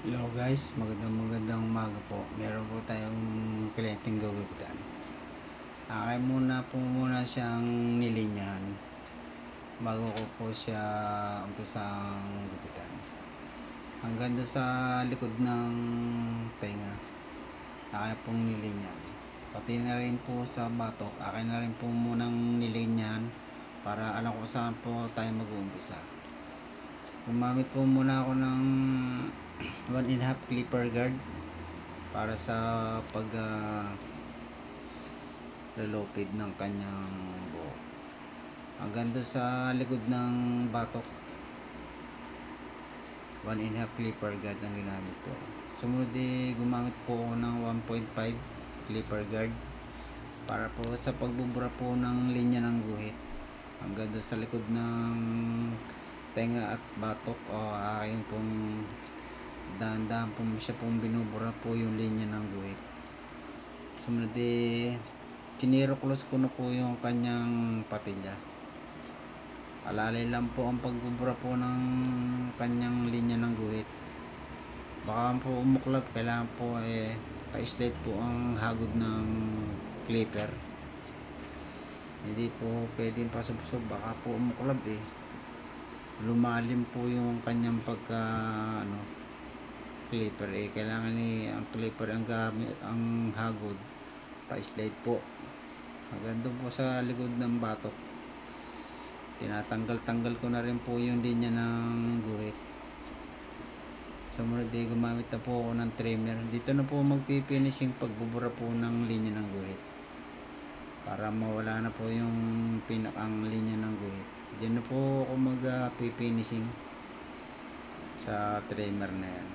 Hello guys, magandang umaga po. Meron po tayong kliyenteng gugupitan. Muna siyang nilinyahan bago ko po siya umpisang gupitan. Hanggang doon sa likod ng tenga, akin pong nilinyahan. Pati na rin po sa batok, akin na rin po munang nilinyahan para alam ko saan po tayo mag-uumpisa. Gumamit po muna ako ng 1.5 clipper guard para sa pag lalupid ng kanyang buhok hanggang doon sa likod ng batok. 1.5 clipper guard ang ginamit ko. Sumunod gumamit po ako ng 1.5 clipper guard para po sa pagbubura po ng linya ng guhit hanggang doon sa likod ng tenga at batok. Aking pong dahan-dahan po siya pong binubura po yung linya ng guhit. Sumunod chiniroklos ko na po yung kanyang patilya. Alalay lang po ang pagbubura po ng kanyang linya ng guhit. Baka po umuklap, kailangan po pa-slide po ang hagod ng clipper. Hindi po pwedeng pasubsob, baka po umuklap lumalim po yung kanyang pagka clipper. Kailangan ang clipper ang gamit, ang hagod pa-slide po hanggang doon po sa likod ng batok. Tinatanggal ko na rin po yung linya ng guhit. Sumunod gumamit na po ako ng trimmer. Dito na po magpifinishing pagbubura po ng linya ng guhit para mawala na po yung pinakang linya ng guhit. Diyan na po ako magpifinishing sa trimmer na yan.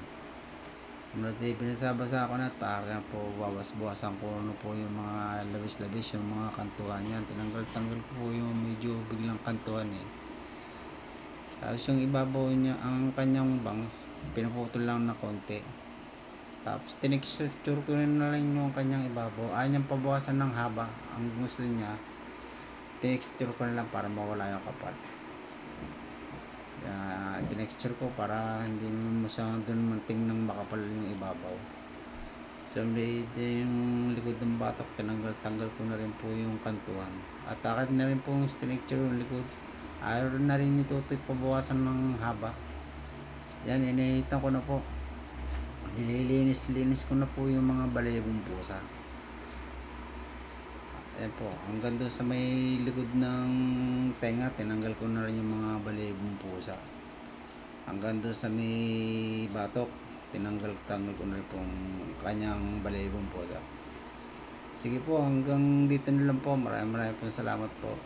Sumunod binasabasa ko na para po bawas-bawasan ko ano po yung mga labis-labis, yung mga kantuhan yan. Tinanggal ko po yung medyo biglang kantuhan Tapos yung ibabaw niya, ang kanyang bangs, pinuputol lang na konti. Tapos tinexture ko na lang yung kanyang ibabaw. Ayaw niyang pabawasan ng haba. Ang gusto niya, tinexture ko na lang para mawala yung kapal. Tinexture ko para hindi mo masyadong manting ng makapal yung ibabaw. So yung likod ng batok, tinanggal ko na rin po yung kantuhan. At akit na rin po yung tinexture yung likod. Ayaw na rin ito pabawasan ng haba. Yan, inihitan ko na po. Nililinis ko na po yung mga balibong pusa. Ayan po, hanggang doon sa may likod ng tenga, tinanggal ko na rin yung mga balibong pusa. Hanggang doon sa may batok, tinanggal ko na rin pong kanyang balibong pusa. Sige po, hanggang dito na lang po. Maraming salamat po.